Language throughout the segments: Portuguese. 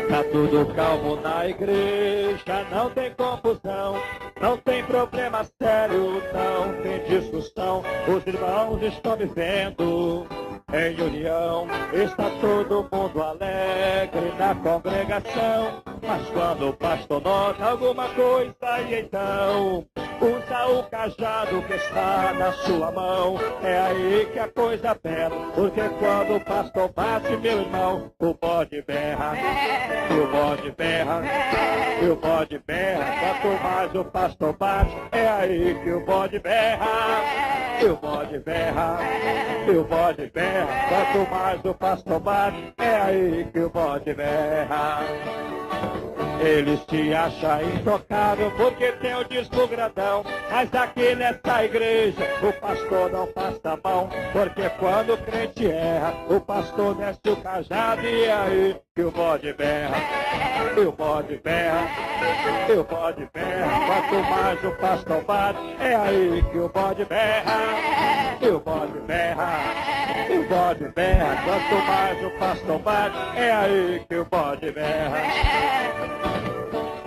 Tá tudo calmo na igreja, não tem confusão, não tem problema sério, não tem discussão. Os irmãos estão vivendo em união, está todo mundo alegre na congregação. Mas quando o pastor nota alguma coisa, e então usa o cajado que está na sua mão, é aí que a coisa pega, porque quando o pastor bate, meu irmão, o bode berra, o bode berra, e o bode berra. Quanto mais o pastor bate, é aí que o bode berra, e o bode berra, e o bode berra. Quanto mais o pastor bate, é aí que o bode berra. Eles te acham intocável porque tem o disco grandão, mas aqui nessa igreja o pastor não passa a mão, porque quando o crente erra, o pastor desce o cajado, e aí que o bode berra, e o bode berra, e o bode berra. Quanto mais o pastor bate, é aí que o bode berra, e o bode berra, e o bode berra. Quanto mais o pastor bate, é aí que o bode berra.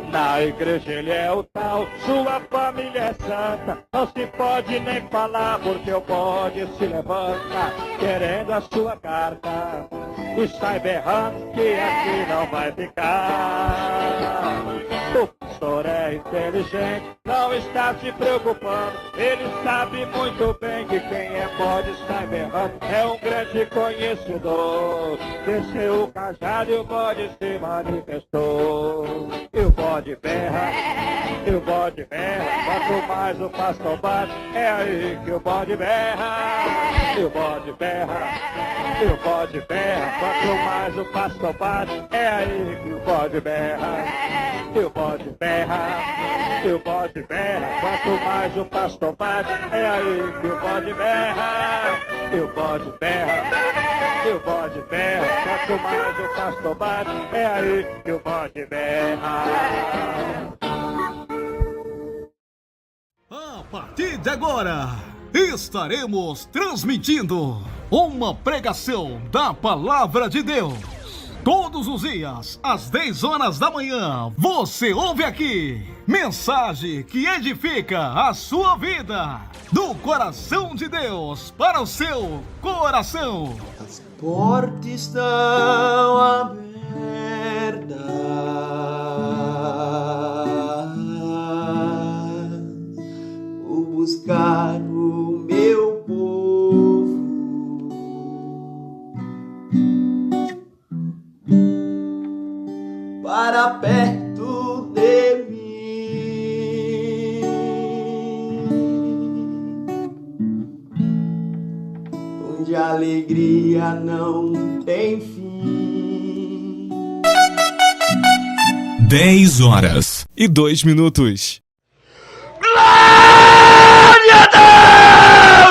Na igreja ele é o tal, sua família é santa, não se pode nem falar porque o bode se levanta, querendo a sua carta, e sai berrando que aqui não vai ficar. O pastor é inteligente, não está se preocupando, ele sabe muito bem que quem é bode sai berrando, é um grande conhecedor, desceu o cajado e o bode se manifestou. E o bode berra, e o bode berra, quanto mais o pastor bate, é aí que o bode berra, e o bode berra, e o bode berra, quanto mais o pastor bate, é aí que o bode berra, e o bode berra, e o bode berra, quanto mais o pastor bate, é aí que o bode berra, e o bode berra, e o bode berra, quanto mais o pastor bate, é aí que o bode berra. A partir de agora, estaremos transmitindo uma pregação da Palavra de Deus. Todos os dias, às 10 horas da manhã, você ouve aqui mensagem que edifica a sua vida, do coração de Deus para o seu coração. As portas estão abertas, vou buscar o meu povo, para perto de mim, onde a alegria não tem fim. 10h02. Glória a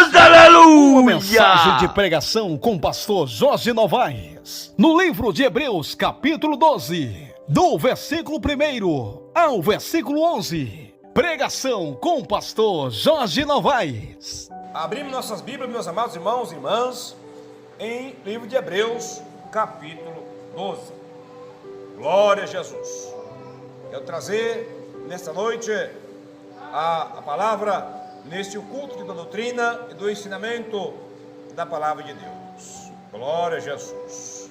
Deus! Aleluia! Uma mensagem de pregação com o pastor Jorge Novaes, no livro de Hebreus, capítulo 12, do versículo 1 ao versículo 11. Pregação com o pastor Jorge Novaes. Abrimos nossas Bíblias, meus amados irmãos e irmãs, em livro de Hebreus, capítulo 12. Glória a Jesus. Quero trazer nesta noite a palavra neste culto da doutrina e do ensinamento da palavra de Deus. Glória a Jesus.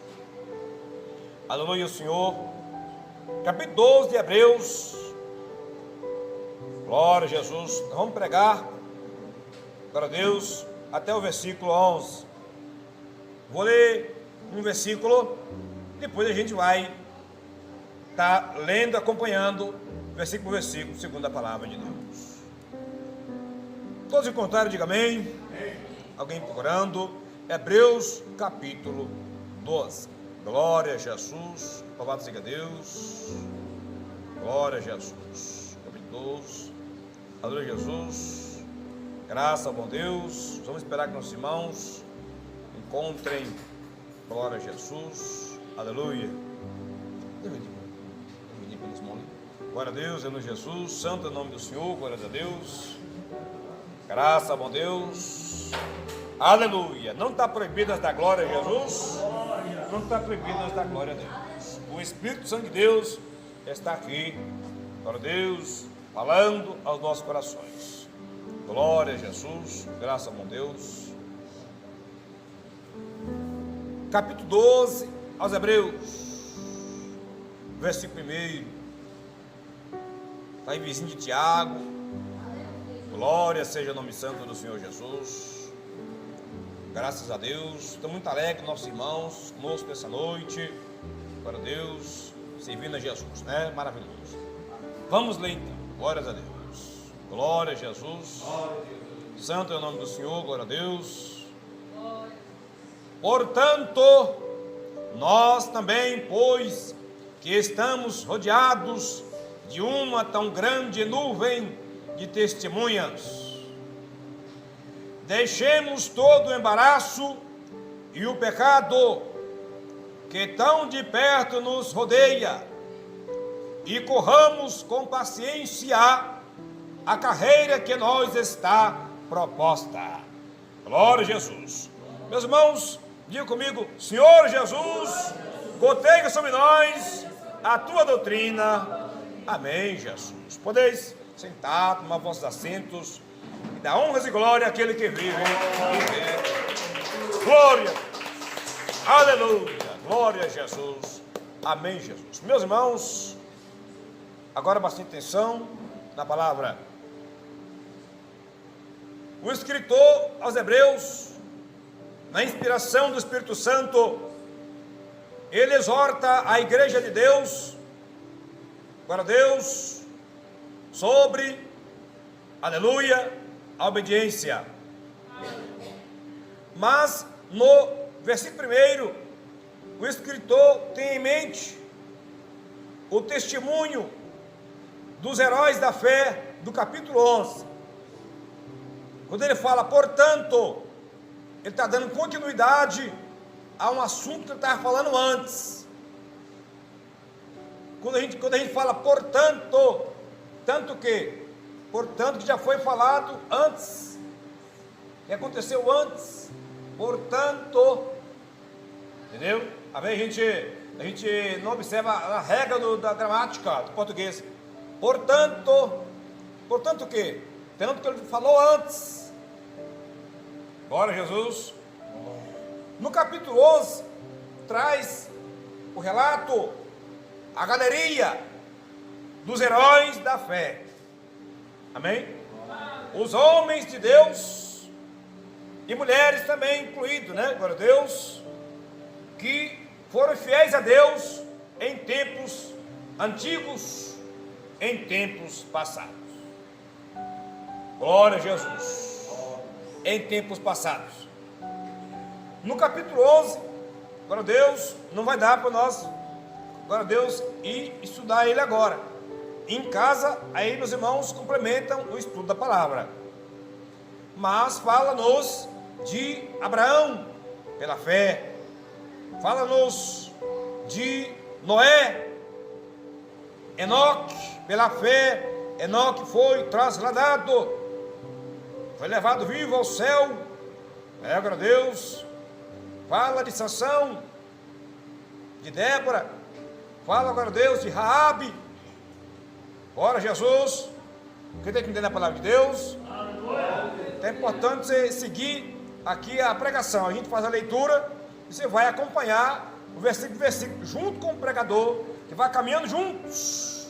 Aleluia, Senhor. Capítulo 12 de Hebreus. Glória a Jesus. Nós vamos pregar, glória a Deus, até o versículo 11. Vou ler um versículo, depois a gente vai estar lendo, acompanhando, versículo por versículo, segundo a palavra de Deus. Todos encontraram, diga amém. Amém. Alguém procurando? Hebreus, capítulo 12. Glória a Jesus. Louvado seja Deus. Glória a Jesus. Capítulo 12. Aleluia, Jesus. Graças ao bom Deus. Vamos esperar que nossos irmãos encontrem. Glória a Jesus. Aleluia. Glória a Deus, em nome de Jesus. Santo é o nome do Senhor. Glória a Deus. Graça a bom Deus. Aleluia. Não está proibido nós dar glória a Jesus. Não está proibido nós dar glória a Deus. O Espírito Santo de Deus está aqui. Glória a Deus. Falando aos nossos corações. Glória a Jesus. Graça a bom Deus. Capítulo 12 aos Hebreus. Versículo 1. Está aí vizinho de Tiago. Glória seja o nome santo do Senhor Jesus. Graças a Deus. Estou muito alegre, nossos irmãos conosco nessa noite. Glória a Deus. Servindo a Jesus, né? Maravilhoso. Vamos ler então. Glórias a Deus. Glória a Jesus. Santo é o nome do Senhor. Glória a Deus. Portanto, nós também, pois que estamos rodeados de uma tão grande nuvem de testemunhas, deixemos todo o embaraço e o pecado que tão de perto nos rodeia e corramos com paciência a carreira que nos está proposta. Glória a Jesus. Meus irmãos, diga comigo: Senhor Jesus, goteia sobre nós a tua doutrina. Amém, Jesus. Podeis sentar, tomar vossos assentos e dar honras e glória àquele que vive e vê. Glória, aleluia, glória a Jesus. Amém, Jesus. Meus irmãos, agora bastante atenção na palavra. O escritor aos Hebreus, na inspiração do Espírito Santo, ele exorta a igreja de Deus, para Deus, sobre, aleluia, a obediência. Mas no versículo 1, o escritor tem em mente o testemunho dos heróis da fé do capítulo 11. Quando ele fala, portanto, ele está dando continuidade a um assunto que ele estava falando antes. Quando a gente fala portanto, tanto que já foi falado antes, que aconteceu antes, portanto, entendeu? Às vezes a gente não observa a regra da gramática do português. Portanto o quê? Tanto que ele falou antes. Glória a Jesus. No capítulo 11, traz o relato, a galeria dos heróis da fé. Amém? Os homens de Deus e mulheres também incluídos, né? Glória a Deus, que foram fiéis a Deus em tempos antigos, em tempos passados. Glória a Jesus. Em tempos passados. No capítulo 11, glória a Deus, não vai dar para nós, glória a Deus, ir estudar ele agora. Em casa, aí meus irmãos complementam o estudo da palavra. Mas fala-nos de Abraão, pela fé. Fala-nos de Noé, Enoque, pela fé. Enoque foi trasladado, foi levado vivo ao céu. Glória a Deus. Fala de Sansão, de Débora. Fala, glória a Deus, de Raabe. Glória a Jesus. Quem está entendendo a palavra de Deus? É importante você seguir aqui a pregação. A gente faz a leitura e você vai acompanhar o versículo, junto com o pregador, que vai caminhando juntos.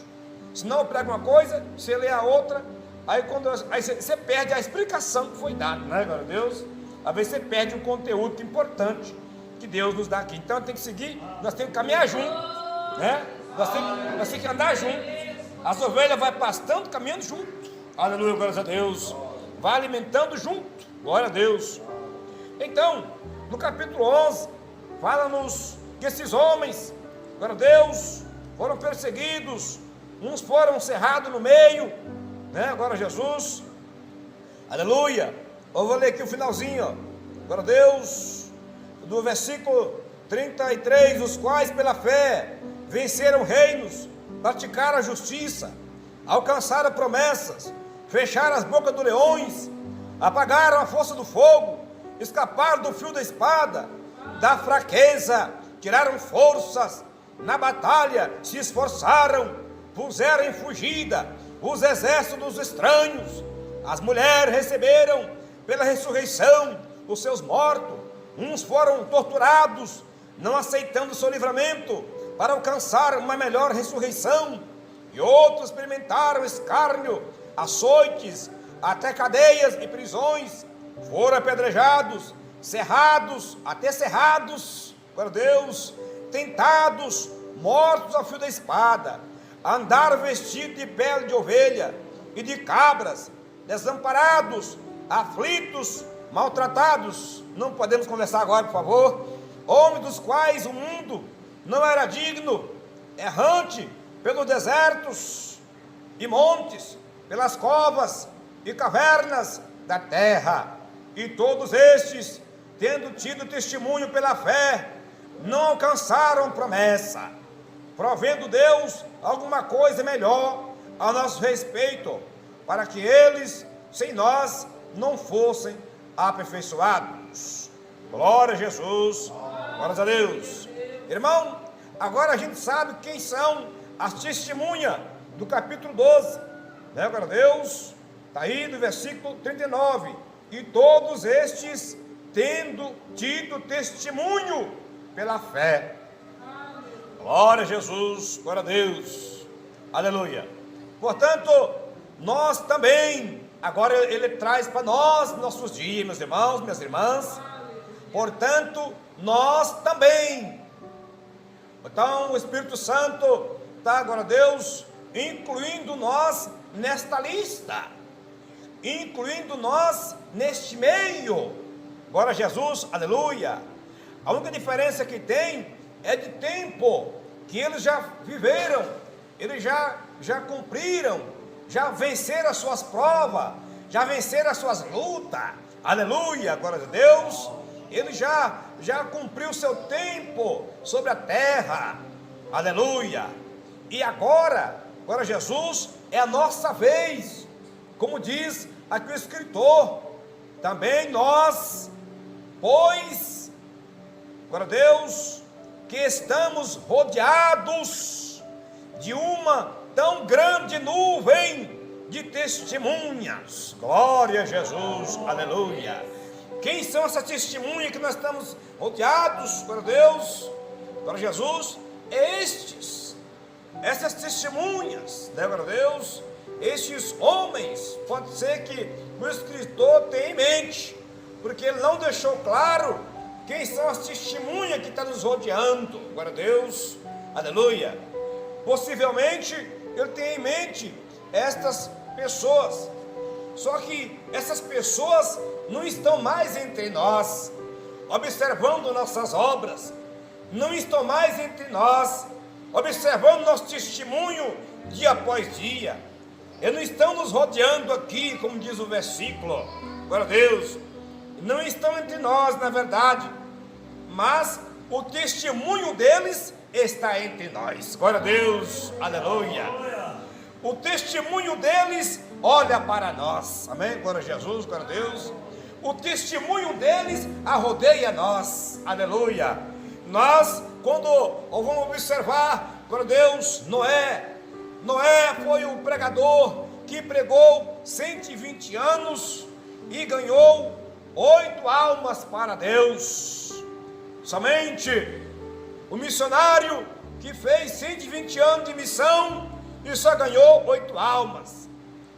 Senão eu prego uma coisa, você lê a outra, aí você perde a explicação que foi dada, né, glória a Deus? Às vezes você perde um conteúdo importante que Deus nos dá aqui. Então tem que seguir, nós temos que caminhar junto, né? Nós temos que andar junto. As ovelhas vão pastando, caminhando junto. Aleluia, glória a Deus. Vai alimentando junto, glória a Deus. Então, no capítulo 11, fala-nos que esses homens, glória a Deus, foram perseguidos. Uns foram cerrados no meio, né? Glória a Jesus. Aleluia. Eu vou ler aqui o finalzinho, ó. Glória a Deus, do versículo 33, os quais pela fé venceram reinos, praticaram a justiça, alcançaram promessas, fecharam as bocas dos leões, apagaram a força do fogo, escaparam do fio da espada, da fraqueza, tiraram forças, na batalha se esforçaram, puseram em fugida os exércitos dos estranhos. As mulheres receberam pela ressurreição os seus mortos, uns foram torturados, não aceitando o seu livramento para alcançar uma melhor ressurreição, e outros experimentaram escárnio, açoites, até cadeias e prisões, foram apedrejados, cerrados, até cerrados, glória a Deus, tentados, mortos ao fio da espada, andaram vestidos de pele de ovelha e de cabras, desamparados, aflitos, maltratados. Não podemos conversar agora, por favor. Homens dos quais o mundo não era digno, errante pelos desertos e montes, pelas covas e cavernas da terra. E todos estes, tendo tido testemunho pela fé, não alcançaram promessa, provendo Deus alguma coisa melhor a nosso respeito, para que eles, sem nós, não fossem aperfeiçoados. Glória a Jesus, glórias a Deus. Irmão, agora a gente sabe quem são as testemunhas do capítulo 12, né? Glória a Deus, está aí do versículo 39, e todos estes, tendo tido testemunho pela fé. Glória a Jesus, glória a Deus, aleluia. Portanto, nós também, agora ele traz para nós, nossos dias, meus irmãos, minhas irmãs, portanto, nós também. Então, o Espírito Santo está, glória a Deus, incluindo nós nesta lista, incluindo nós neste meio. Glória a Jesus, aleluia. A única diferença que tem é de tempo, que eles já viveram, eles já cumpriram, já venceram as suas provas, já venceram as suas lutas, aleluia, glória a Deus. Ele já cumpriu o seu tempo sobre a terra, aleluia. E agora, glória a Jesus, é a nossa vez, como diz aqui o escritor, também nós, pois, glória a Deus, que estamos rodeados de uma tão grande nuvem de testemunhas. Glória a Jesus, aleluia. Quem são essas testemunhas que nós estamos rodeados, glória a Deus, glória a Jesus? Essas testemunhas, né, glória a Deus, estes homens, pode ser que o escritor tenha em mente, porque ele não deixou claro quem são as testemunhas que estão nos rodeando, glória a Deus, aleluia. Possivelmente ele tem em mente estas pessoas, só que essas pessoas não estão mais entre nós, observando nossas obras, não estão mais entre nós, observando nosso testemunho dia após dia. Eles não estão nos rodeando aqui, como diz o versículo, glória a Deus, não estão entre nós, na verdade, mas o testemunho deles está entre nós, glória a Deus, aleluia. O testemunho deles olha para nós, amém, glória a Jesus, glória a Deus. O testemunho deles arrodeia nós, aleluia. Nós, quando vamos observar, glória a Deus, Noé foi o pregador que pregou 120 anos e ganhou 8 almas para Deus. Somente o missionário que fez 120 anos de missão e só ganhou 8 almas.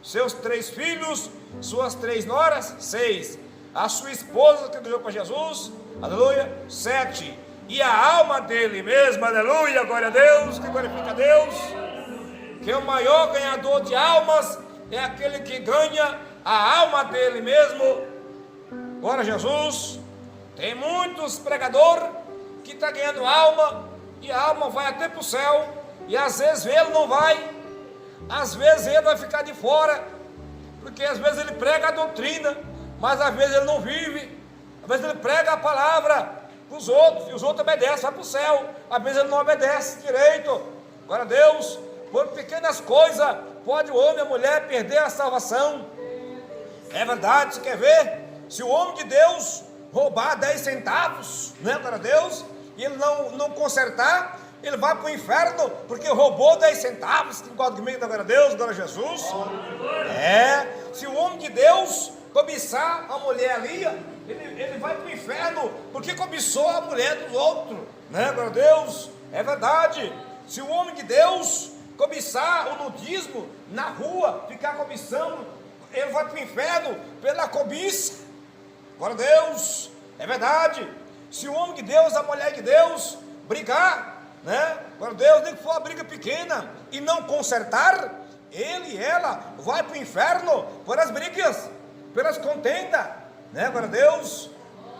Seus 3 filhos, suas 3 noras, 6. A sua esposa que ganhou para Jesus, aleluia, 7. E a alma dele mesmo, aleluia, glória a Deus, que glorifica a Deus, que o maior ganhador de almas é aquele que ganha a alma dele mesmo, glória a Jesus. Tem muitos pregadores que estão ganhando alma, e a alma vai até para o céu, e às vezes ele não vai, às vezes ele vai ficar de fora, porque às vezes ele prega a doutrina, mas às vezes ele não vive, às vezes ele prega a palavra, para os outros, e os outros obedecem, vai para o céu. Às vezes ele não obedece direito. Glória a Deus. Por pequenas coisas pode o homem e a mulher perder a salvação. É verdade, você quer ver? Se o homem de Deus roubar 10 centavos, né, glória a Deus, e ele não consertar, ele vai para o inferno, porque roubou 10 centavos. Tem concorda comigo, glória a Deus, glória a Jesus? Se o homem de Deus cobiçar a mulher ali, ele vai para o inferno, porque cobiçou a mulher do outro, né, glória a Deus? É verdade. Se o homem de Deus cobiçar o nudismo na rua, ficar cobiçando, ele vai para o inferno pela cobiça. Glória a Deus, é verdade. Se o homem de Deus, a mulher de Deus, brigar, né? Glória a Deus, nem que for uma briga pequena e não consertar, ele e ela vai para o inferno pelas brigas, pelas contendas, né? Glória a Deus,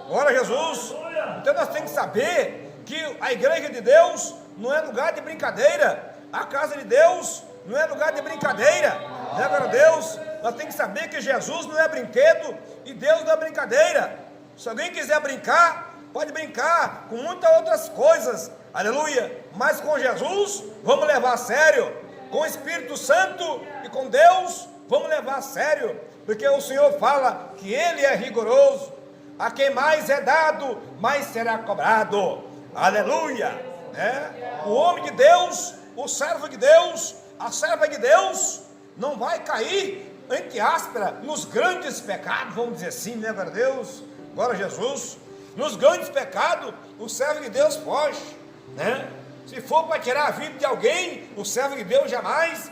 glória a Jesus. Então nós temos que saber que a igreja de Deus não é lugar de brincadeira, a casa de Deus não é lugar de brincadeira, né? Glória a Deus. Nós temos que saber que Jesus não é brinquedo e Deus não é brincadeira. Se alguém quiser brincar, pode brincar com muitas outras coisas, aleluia, mas com Jesus vamos levar a sério, com o Espírito Santo e com Deus vamos levar a sério, porque o Senhor fala que Ele é rigoroso. A quem mais é dado, mais será cobrado, aleluia, né? O homem de Deus, o servo de Deus, a serva de Deus não vai cair, entre aspas, nos grandes pecados, vamos dizer assim, né, glória a Deus, glória a Jesus. Nos grandes pecados, o servo de Deus foge, né? Se for para tirar a vida de alguém, o servo de Deus jamais.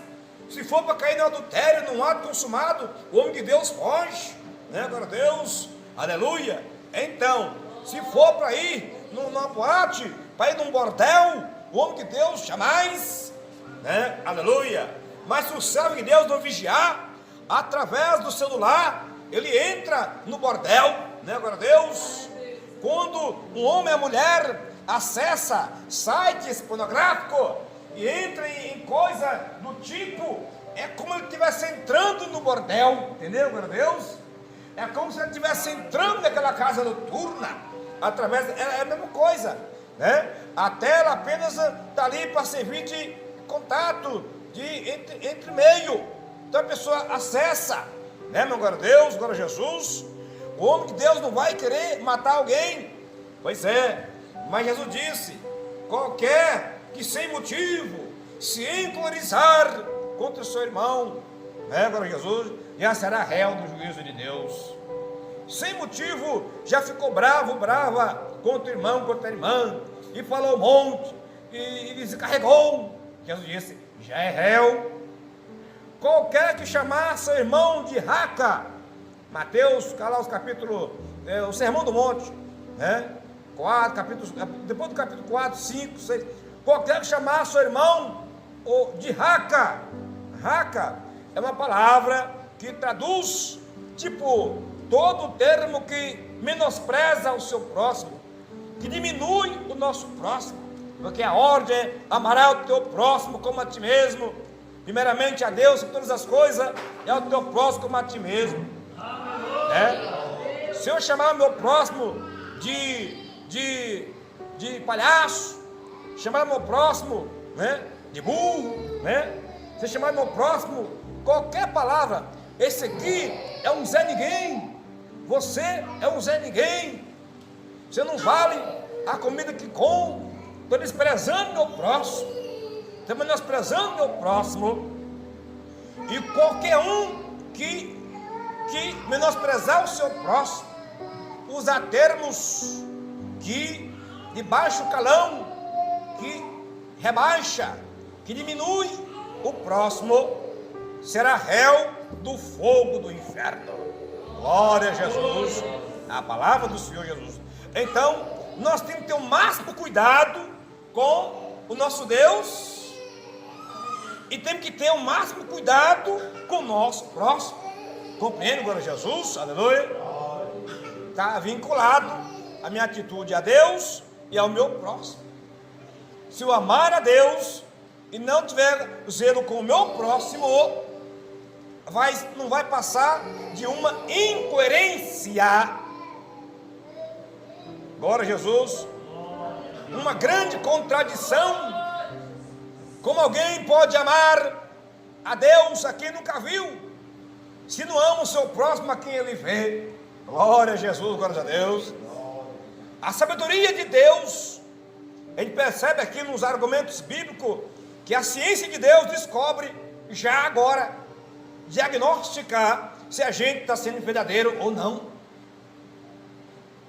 Se for para cair no adultério, num ato consumado, o homem de Deus foge, né, glória a Deus, aleluia. Então, se for para ir numa boate, para ir num bordel, o homem de Deus jamais, né, aleluia. Mas se o servo de Deus não vigiar, através do celular, ele entra no bordel, né, glória a Deus. Quando um homem e a mulher acessa sites pornográficos e entra em coisa do tipo, é como ele estivesse entrando no bordel, entendeu, glória a Deus? É como se ele estivesse entrando naquela casa noturna, através, é a mesma coisa, né? A tela apenas está ali para servir de contato, entre meio. Então a pessoa acessa, né, meu glória a Deus, glória a Jesus. O homem de Deus não vai querer matar alguém, pois é, mas Jesus disse: qualquer que sem motivo se encolerizar contra o seu irmão, né, glória a Jesus, já será réu do juízo de Deus. Sem motivo já ficou brava contra o irmão, contra a irmã, e falou um monte, e se carregou. Jesus disse: já é réu. Qualquer que chamar seu irmão de raca, Mateus, capítulo, o Sermão do Monte, né? 4, capítulo, depois do capítulo 4, 5, 6, qualquer que chamar seu irmão de raca é uma palavra que traduz, tipo, todo termo que menospreza o seu próximo, que diminui o nosso próximo, porque a ordem é: amarás o teu próximo como a ti mesmo. Primeiramente a Deus e todas as coisas, é o teu próximo como a ti mesmo. Se eu chamar o meu próximo de palhaço, chamar o meu próximo, né, de burro, né? Se chamar o meu próximo qualquer palavra, esse aqui é um Zé Ninguém, você é um Zé Ninguém, você não vale a comida que come. Estou desprezando meu próximo, estou menosprezando meu próximo. E qualquer um que menosprezar o seu próximo, usar termos que de baixo calão, que rebaixa, que diminui o próximo, será réu do fogo do inferno. Glória a Jesus, a palavra do Senhor Jesus. Então, nós temos que ter o máximo cuidado com o nosso Deus, e temos que ter o máximo cuidado com o nosso próximo. Compreende, glória a Jesus, aleluia? Está vinculado a minha atitude a Deus e ao meu próximo. Se eu amar a Deus e não tiver zelo com o meu próximo, não vai passar de uma incoerência. Glória a Jesus. Uma grande contradição. Como alguém pode amar a Deus a quem nunca viu, se não ama o seu próximo a quem ele vê? Glória a Jesus, glória a Deus. A sabedoria de Deus, a gente percebe aqui nos argumentos bíblicos, que a ciência de Deus descobre já agora, diagnosticar se a gente está sendo verdadeiro ou não.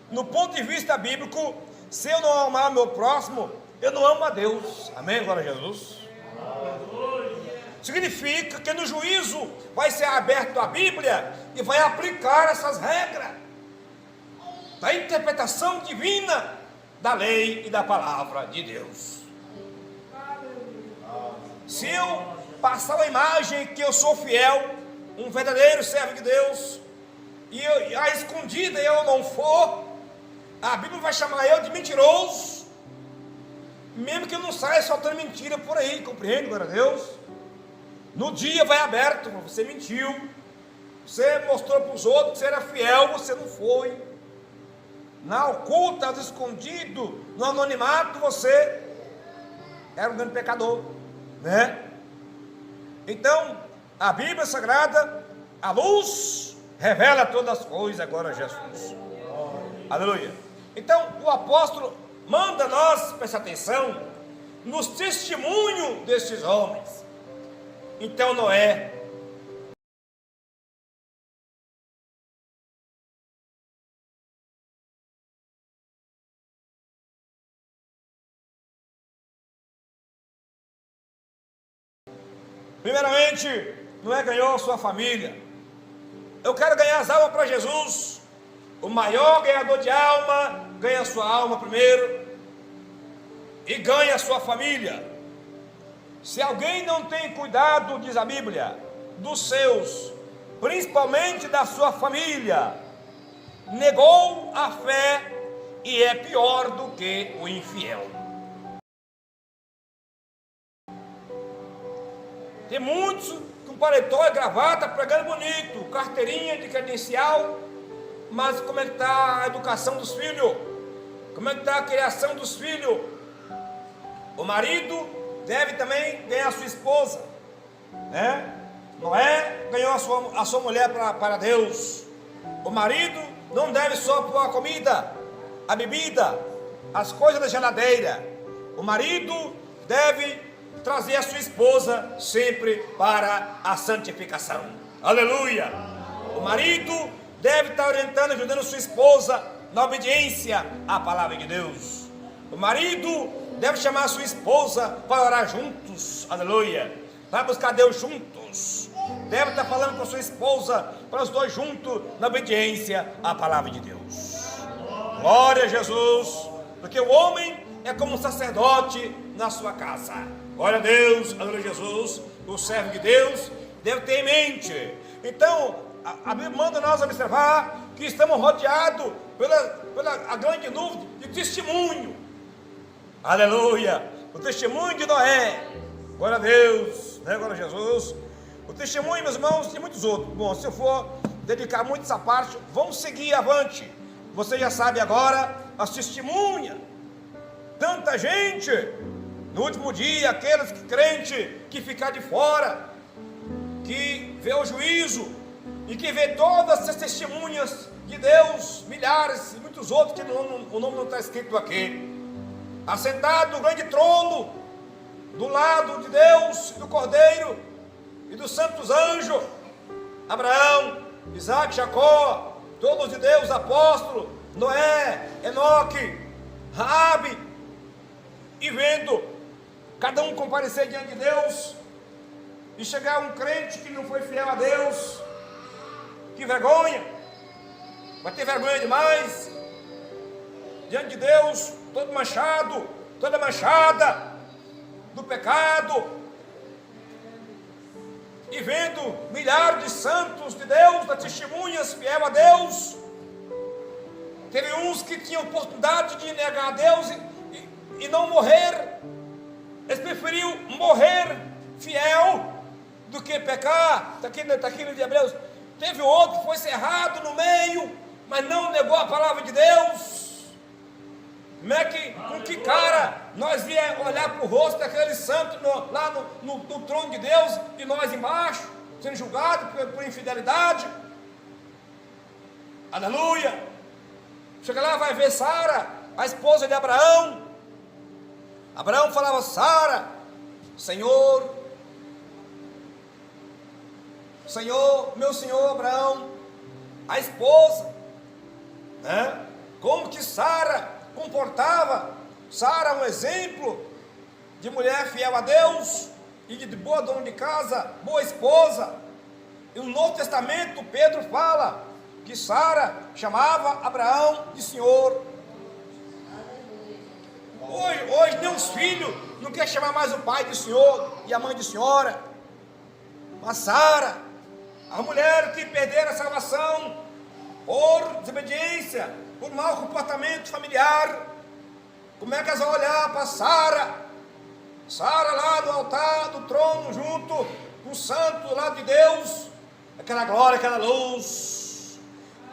No ponto de vista bíblico, se eu não amar o meu próximo, eu não amo a Deus. Amém, glória a Jesus. Significa que no juízo vai ser aberto a Bíblia e vai aplicar essas regras da interpretação divina da lei e da palavra de Deus. Se eu passar uma imagem que eu sou fiel, um verdadeiro servo de Deus, e a escondida eu não for, a Bíblia vai chamar eu de mentiroso, mesmo que eu não saia soltando mentira por aí, compreende, glória a Deus? No dia vai aberto, você mentiu, você mostrou para os outros que você era fiel, você não foi. Na oculta, escondido, no anonimato, você era um grande pecador, né? Então, a Bíblia Sagrada, a luz, revela todas as coisas, agora Jesus. Aleluia. Então, o apóstolo manda nós prestar atenção nos testemunhos desses homens. Então, Noé, primeiramente, Noé ganhou a sua família. Eu quero ganhar as almas para Jesus. O maior ganhador de alma ganha a sua alma primeiro e ganha a sua família. Se alguém não tem cuidado, diz a Bíblia, dos seus, principalmente da sua família, negou a fé e é pior do que o infiel. Tem muitos com paletó e gravata pregando bonito, carteirinha de credencial, mas como é que está a educação dos filhos? Como é que está a criação dos filhos? O marido deve também ganhar a sua esposa, né? Noé ganhou a sua mulher para Deus. O marido não deve só pôr a comida, a bebida, as coisas da geladeira. O marido deve trazer a sua esposa sempre para a santificação. Aleluia! O marido deve estar orientando, ajudando sua esposa na obediência à palavra de Deus. O marido deve chamar a sua esposa para orar juntos, aleluia, para buscar Deus juntos. Deve estar falando com a sua esposa, para os dois juntos, na obediência à palavra de Deus. Glória a Jesus, porque o homem é como um sacerdote na sua casa. Glória a Deus, aleluia, Jesus, o servo de Deus deve ter em mente. Então, a Bíblia manda nós observar que estamos rodeados pela a grande nuvem de testemunho. Aleluia, o testemunho de Noé, glória a Deus, né? Glória a Jesus. O testemunho, meus irmãos, tem muitos outros. Bom, se eu for dedicar muito essa parte, vamos seguir avante. Você já sabe agora as testemunhas. Tanta gente, no último dia, aqueles crentes que ficar de fora, que vê o juízo e que vê todas as testemunhas de Deus, milhares e muitos outros que o nome não está escrito aqui. Assentado no grande trono, do lado de Deus, do Cordeiro e dos santos anjos, Abraão, Isaac, Jacó, todos de Deus, apóstolos, Noé, Enoque, Raabe, e vendo cada um comparecer diante de Deus, e chegar um crente que não foi fiel a Deus, que vergonha, vai ter vergonha demais, diante de Deus, todo manchado, toda manchada do pecado, e vendo milhares de santos de Deus, das testemunhas fiel a Deus. Teve uns que tinham oportunidade de negar a Deus e não morrer. Eles preferiam morrer fiel do que pecar. Está aqui no livro de Hebreus. Teve outro que foi cerrado no meio, mas não negou a palavra de Deus. Com que cara nós ia olhar para o rosto daquele santo lá no trono de Deus e nós embaixo, sendo julgados por infidelidade? Aleluia! Chega lá, vai ver Sara, a esposa de Abraão. Abraão falava: Sara, Senhor, meu senhor Abraão, a esposa, né? Como que Sara comportava? Sara, um exemplo de mulher fiel a Deus e de boa dona de casa, boa esposa. E no Novo Testamento Pedro fala que Sara chamava Abraão de senhor. Hoje nem os filhos não quer chamar mais o pai de senhor e a mãe de senhora. Mas Sara, a mulher que perderam a salvação por desobediência, por mau comportamento familiar, como é que elas vão olhar para Sara? Sara lá no altar do trono, junto com o santo do lado de Deus, aquela glória, aquela luz,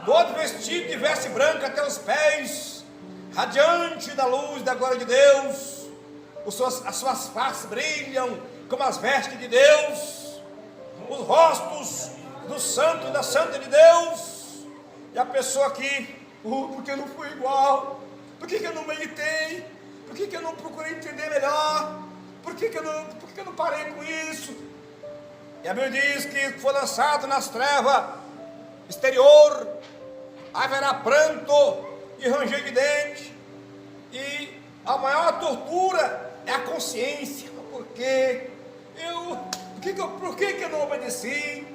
todo vestido de veste branca até os pés, radiante da luz da glória de Deus, as suas faces brilham como as vestes de Deus, os rostos do santo e da santa de Deus. E a pessoa aqui, porque eu não fui igual, por que eu não meditei, por que eu não procurei entender melhor, por que eu não parei com isso? E a Bíblia diz que foi lançado nas trevas exterior, haverá pranto e ranger de dente, e a maior tortura é a consciência. Por que eu não obedeci?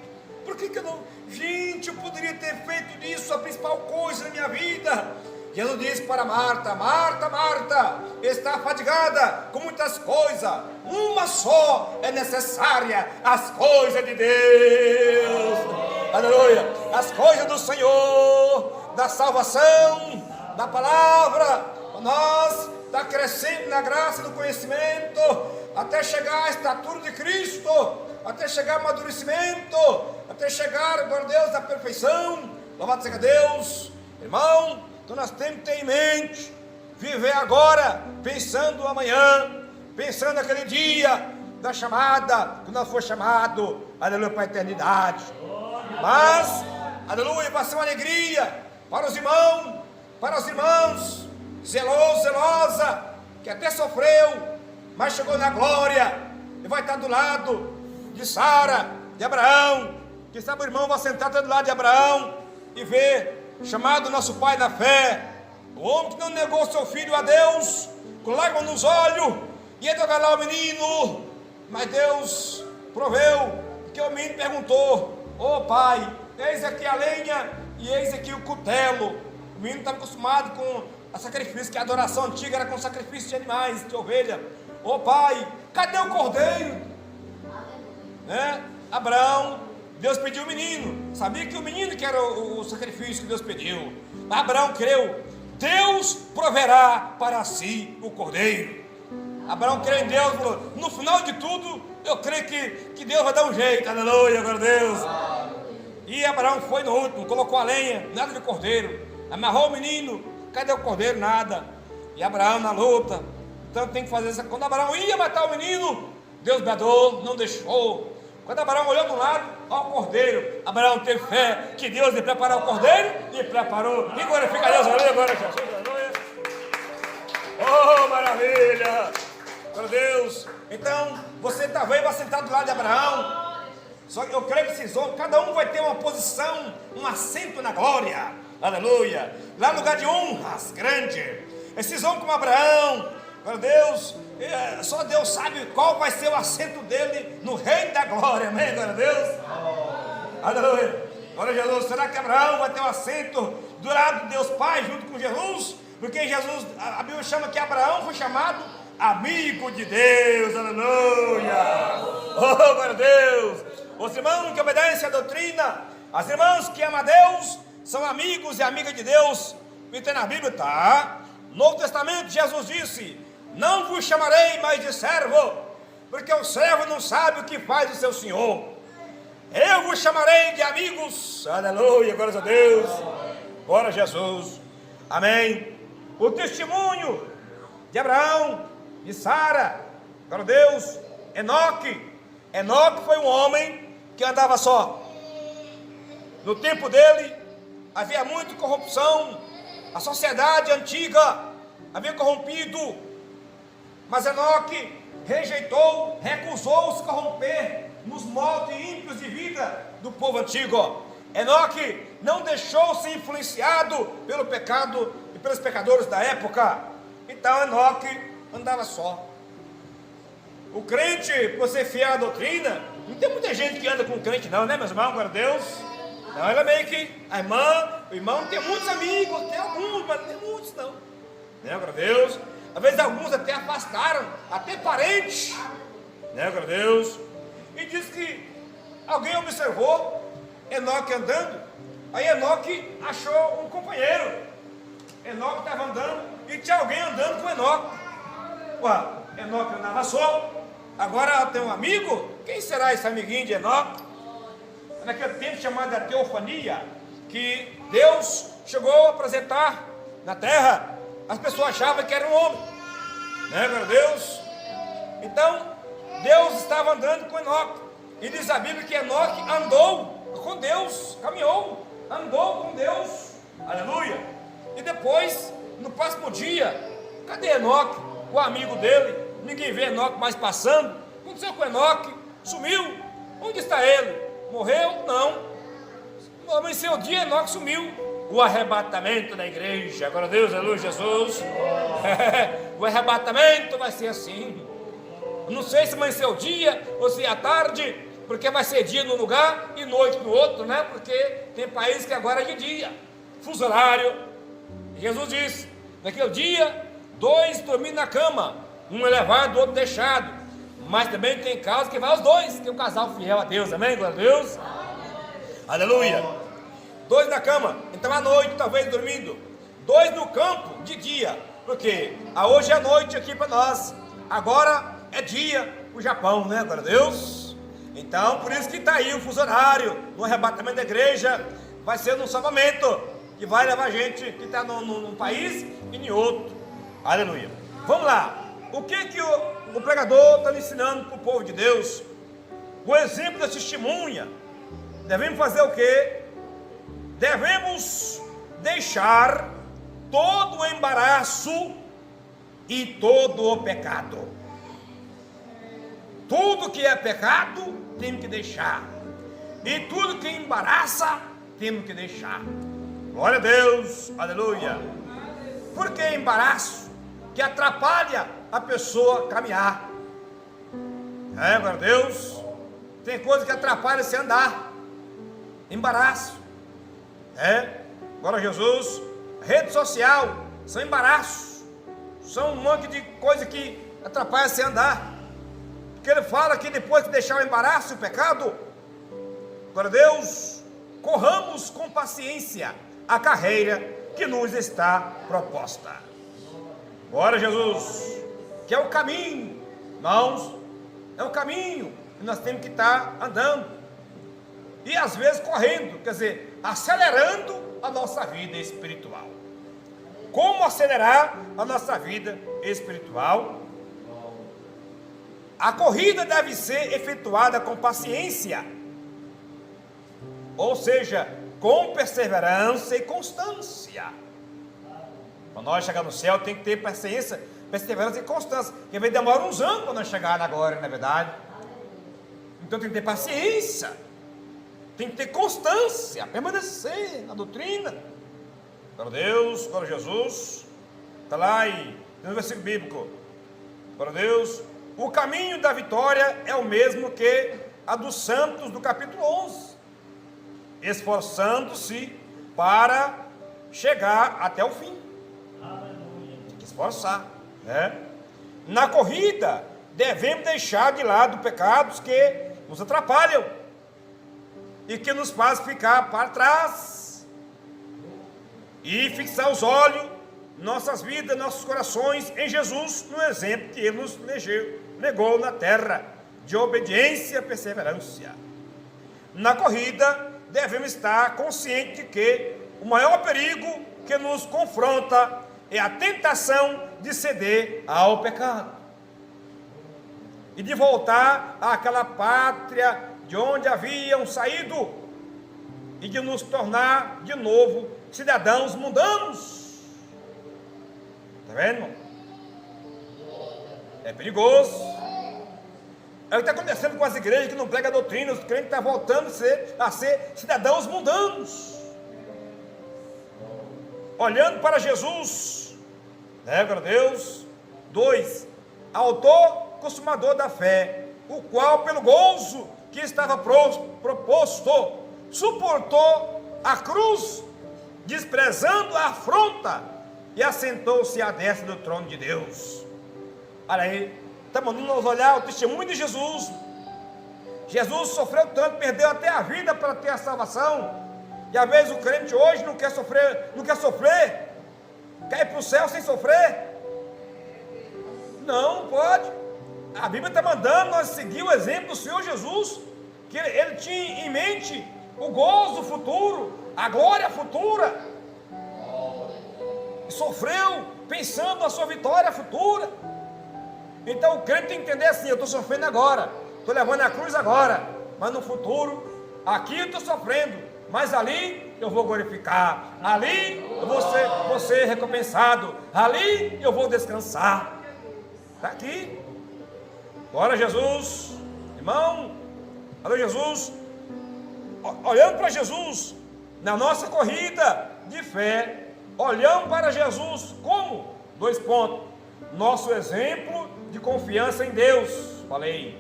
Por que eu não... Gente, eu poderia ter feito disso a principal coisa na minha vida. Jesus disse para Marta: Marta, Marta, está fadigada com muitas coisas, uma só é necessária, as coisas de Deus. Aleluia. As coisas do Senhor, da salvação, da palavra, nós está crescendo na graça e no conhecimento, até chegar à estatura de Cristo, até chegar ao amadurecimento, até chegar, glória a Deus, à perfeição. Louvado seja Deus. Irmão, então nós temos que ter em mente, viver agora, pensando amanhã, pensando naquele dia da chamada, quando nós for chamado, aleluia, para a eternidade. Mas, aleluia, vai ser uma alegria para os irmãos, zeloso, zelosa, que até sofreu, mas chegou na glória, e vai estar do lado de Sara, de Abraão. Quem sabe o irmão vai sentar do lado de Abraão e ver, chamado nosso pai da fé, o homem que não negou seu filho a Deus, com lágrimas nos olhos, ia jogar lá o menino, mas Deus proveu, porque o menino perguntou: ô pai, eis aqui a lenha e eis aqui o cutelo. O menino estava acostumado com a sacrifício, que a adoração antiga era com sacrifício de animais, de ovelha. Ô pai, cadê o cordeiro? Né? Abraão, Deus pediu o menino, sabia que o menino que era o sacrifício que Deus pediu. Abraão creu, Deus proverá para si o cordeiro. Abraão creu em Deus, falou: no final de tudo, eu creio que Deus vai dar um jeito. Aleluia, glória a Deus. E Abraão foi no último, colocou a lenha, nada de cordeiro, amarrou o menino, cadê o cordeiro? Nada. E Abraão na luta, então tem que fazer isso. Quando Abraão ia matar o menino, Deus bradou, não deixou. Quando Abraão olhou de um lado, ó o cordeiro, Abraão teve fé que Deus ia preparar o cordeiro, e preparou. E glorifica a Deus, aleluia, glória a Jesus, aleluia. Oh, maravilha, glória a Deus. Então, você talvez vai sentar do lado de Abraão. Só que eu creio que esses homens, cada um vai ter uma posição, um assento na glória, aleluia, lá no lugar de honras grande. Esses homens como Abraão, glória a Deus, só Deus sabe qual vai ser o assento dele no reino da glória, amém, glória a Deus, aleluia, glória a Jesus. Será que Abraão vai ter um assento do lado de Deus Pai junto com Jesus? Porque Jesus, a Bíblia chama que Abraão foi chamado amigo de Deus, aleluia, oh, glória a Deus. Os irmãos que obedecem à doutrina, as irmãs que amam a Deus, são amigos e amigas de Deus. E tem na Bíblia, tá? No Novo Testamento, Jesus disse: não vos chamarei mais de servo, porque o servo não sabe o que faz o seu senhor. Eu vos chamarei de amigos. Aleluia, glória a Deus. Glória a Jesus. Amém. o testemunho de Abraão, de Sara, glória a Deus, Enoque. Enoque foi um homem que andava só. No tempo dele havia muita corrupção, a sociedade antiga havia corrompido, mas Enoque rejeitou, recusou se corromper nos modos ímpios de vida do povo antigo. Enoque não deixou ser influenciado pelo pecado e pelos pecadores da época. Então Enoque andava só. O crente, por ser fiel à doutrina, não tem muita gente que anda com crente não, né, meus irmãos? Glória a Deus. Não, ela meio que, a irmã, o irmão tem muitos amigos, tem alguns, mas não tem muitos não. Né, glória a Deus. Às vezes alguns até afastaram, até parentes. Né, glória a Deus. E diz que alguém observou Enoque andando. Aí Enoque achou um companheiro. Enoque estava andando e tinha alguém andando com Enoque. Ué, Enoque andava só. Agora tem um amigo. Quem será esse amiguinho de Enoque? Naquele tempo chamado a teofania, que Deus chegou a apresentar na terra. As pessoas achavam que era um homem, né, meu Deus? Então Deus estava andando com Enoque, e diz a Bíblia que Enoque andou com Deus, caminhou, andou com Deus, aleluia. E depois, no próximo dia, cadê Enoque? O amigo dele, ninguém vê Enoque mais passando. O que aconteceu com Enoque? Sumiu. Onde está ele? Morreu? Não. Amanheceu o dia, Enoque sumiu. O arrebatamento da igreja, agora Deus, aleluia, Jesus. O arrebatamento vai ser assim. Não sei se amanheceu o dia ou se é a tarde, porque vai ser dia num lugar e noite no outro, né? Porque tem países que agora é de dia, fuso horário. Jesus disse: naquele dia, 2 dormindo na cama, um elevado, o outro deixado. Mas também tem casos que vai os dois, que é um casal fiel a Deus, amém? Glória a Deus. Aleluia. 2 na cama, então à noite talvez dormindo. 2 no campo de dia, porque hoje é noite aqui para nós, agora é dia o Japão, né? Glória a Deus. Então por isso que está aí o fuso horário, no arrebatamento da igreja, vai ser num salvamento, que vai levar a gente que está num país e em outro. Aleluia. Vamos lá. O que o pregador está ensinando para o povo de Deus? O exemplo da testemunha. Devemos fazer o quê? Devemos deixar todo o embaraço e todo o pecado. Tudo que é pecado, temos que deixar. E tudo que embaraça, temos que deixar. Glória a Deus, aleluia. Por que embaraço? Que atrapalha a pessoa caminhar. Glória a Deus. Tem coisa que atrapalha você andar. Embaraço. Glória a Jesus. Rede social são embaraços. São um monte de coisa que atrapalha você andar. Porque ele fala que depois de deixar o embaraço e o pecado, glória a Deus, corramos com paciência a carreira que nos está proposta. Glória a Jesus. Que é o caminho, irmãos, é o caminho que nós temos que estar andando, e às vezes correndo, quer dizer, acelerando a nossa vida espiritual. Como acelerar a nossa vida espiritual? A corrida deve ser efetuada com paciência, ou seja, com perseverança e constância. Quando nós chegar no céu, tem que ter paciência, perseverança e constância, porque vai demorar uns anos para nós chegar na glória, não é verdade? Então tem que ter paciência, tem que ter constância, permanecer na doutrina. Glória a Deus, glória a Jesus. Está lá no versículo bíblico. Glória a Deus. O caminho da vitória é o mesmo que a dos santos do capítulo 11. Esforçando-se para chegar até o fim. Tem que esforçar, né? Na corrida, devemos deixar de lado pecados que nos atrapalham e que nos fazem ficar para trás, e fixar os olhos, nossas vidas, nossos corações em Jesus, no exemplo que Ele nos negou na terra, de obediência e perseverança. Na corrida, devemos estar conscientes de que o maior perigo que nos confronta é a tentação de ceder ao pecado e de voltar àquela pátria de onde haviam saído e de nos tornar de novo cidadãos mundanos. Está vendo, irmão? É perigoso. É o que está acontecendo com as igrejas que não pregam a doutrina. Os crentes estão voltando a ser cidadãos mundanos, olhando para Jesus, né, glória a Deus. 2, autor consumador da fé, o qual pelo gozo que estava proposto, suportou a cruz, desprezando a afronta, e assentou-se à destra do trono de Deus. Olha aí, está mandando nos olhar o testemunho de Jesus. Jesus sofreu tanto, perdeu até a vida para ter a salvação. E às vezes o crente hoje não quer sofrer, quer ir para o céu sem sofrer. Não pode. A Bíblia está mandando nós seguir o exemplo do Senhor Jesus, que ele tinha em mente o gozo futuro, a glória futura, e sofreu pensando na sua vitória futura. Então o crente tem que entender assim: eu estou sofrendo agora, estou levando a cruz agora, mas no futuro, aqui eu estou sofrendo, mas ali eu vou glorificar, ali eu vou ser recompensado, ali eu vou descansar. Está aqui. Glória a Jesus, irmão. Alô, Jesus. Olhando para Jesus na nossa corrida de fé, olhamos para Jesus como? 2 pontos: nosso exemplo de confiança em Deus, falei,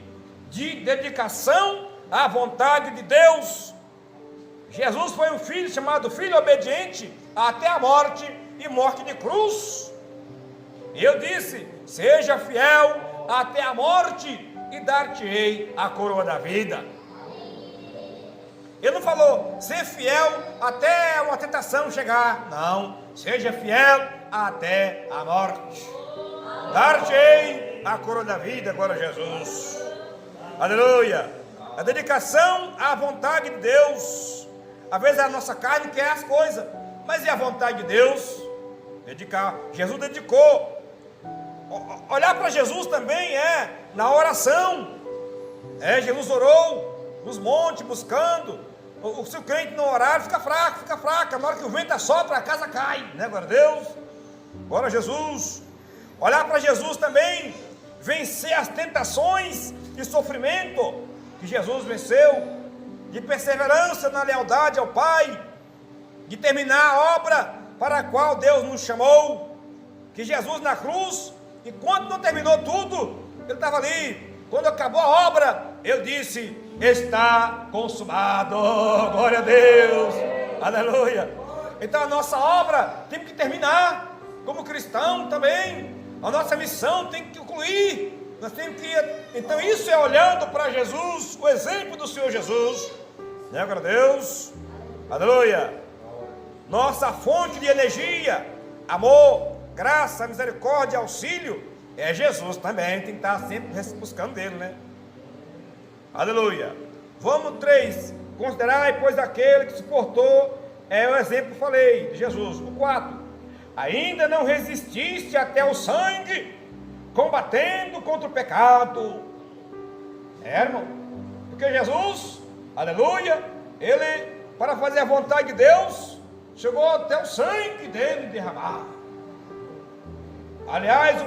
de dedicação à vontade de Deus. Jesus foi um filho chamado filho obediente até a morte, e morte de cruz. Eu disse: seja fiel até a morte, e dar-te-ei a coroa da vida. Ele não falou ser fiel até uma tentação chegar. Não, seja fiel até a morte, dar-te-ei a coroa da vida. Glória a Jesus, aleluia. A dedicação à vontade de Deus. Às vezes a nossa carne quer as coisas, mas e a vontade de Deus? Dedicar. Jesus dedicou. Olhar para Jesus também é na oração. Jesus orou nos montes buscando. Se o crente não orar, fica fraco. Na hora que o vento assopra, a casa cai, né? Glória a Deus, glória a Jesus. Olhar para Jesus também, vencer as tentações e sofrimento que Jesus venceu, de perseverança na lealdade ao Pai, de terminar a obra para a qual Deus nos chamou. Que Jesus na cruz, enquanto não terminou tudo, ele estava ali. Quando acabou a obra, ele disse: está consumado. Glória a Deus, aleluia. Então a nossa obra tem que terminar. Como cristão também, a nossa missão tem que concluir. Nós temos que. Então isso é olhando para Jesus, o exemplo do Senhor Jesus, né? Glória a Deus, aleluia. Nossa fonte de energia, amor, graça, misericórdia, auxílio, é Jesus também. Tem que estar sempre buscando dele, né? Aleluia. Vamos 3. Considerai, pois, aquele que suportou, é o exemplo que falei, de Jesus. O 4. Ainda não resististe até o sangue, combatendo contra o pecado. Irmão, porque Jesus, aleluia, ele, para fazer a vontade de Deus, chegou até o sangue dele derramar. Aliás,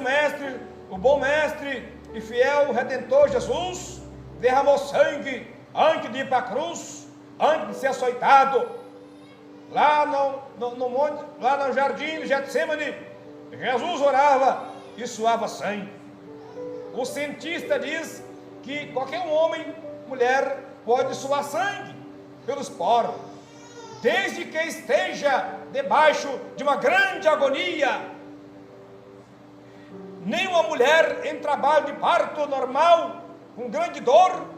o bom mestre e fiel Redentor Jesus, derramou sangue antes de ir para a cruz, antes de ser açoitado. Lá no monte, lá no jardim de Getsemane, Jesus orava e suava sangue. O cientista diz que qualquer homem, mulher, pode suar sangue pelos poros, desde que esteja debaixo de uma grande agonia. Nenhuma mulher em trabalho de parto normal, com grande dor,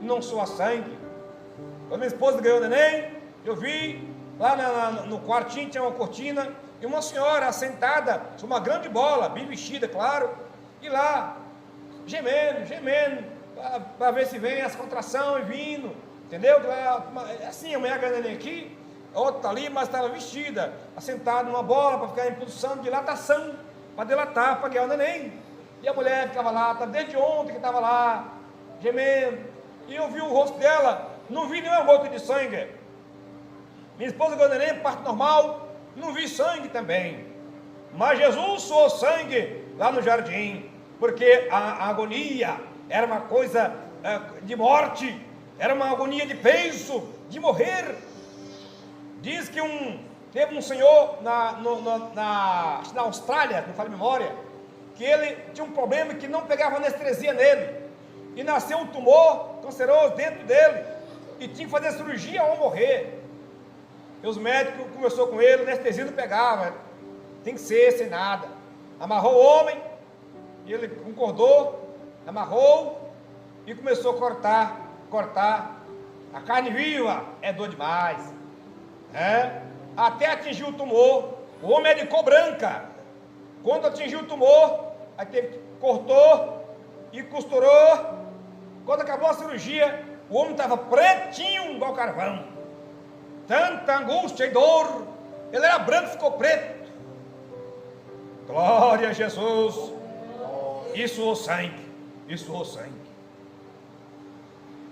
não sua sangue. Quando minha esposa ganhou o neném, eu vi lá no quartinho, tinha uma cortina, e uma senhora assentada sobre uma grande bola, bem vestida, claro, e lá, gemendo, para ver se vem as contrações vindo, entendeu? Assim, a mulher ganha o neném aqui, a outra está ali, mas estava vestida, assentada numa bola para ficar em posição de dilatação, para dilatar, para guiar o neném. E a mulher ficava lá, tá desde ontem que estava lá, gemendo. E eu vi o rosto dela, não vi nenhuma gota de sangue. Minha esposa ganhou neném, parte normal, não vi sangue também. Mas Jesus suou sangue lá no jardim, porque a agonia era uma coisa de morte, era uma agonia de peso, de morrer. Diz que teve um senhor na Austrália, não falo memória, que ele tinha um problema que não pegava anestesia nele, e nasceu um tumor canceroso dentro dele, e tinha que fazer cirurgia ou morrer. E os médicos conversou com ele, anestesia não pegava, tem que ser sem nada. Amarrou o homem, e ele concordou, amarrou, e começou a cortar. A carne viva é dor demais, até atingir o tumor. O homem é de cor branca. Quando atingiu o tumor, aí cortou e costurou. Quando acabou a cirurgia, o homem estava pretinho igual carvão. Tanta angústia e dor. Ele era branco, ficou preto. Glória a Jesus. Isso o sangue.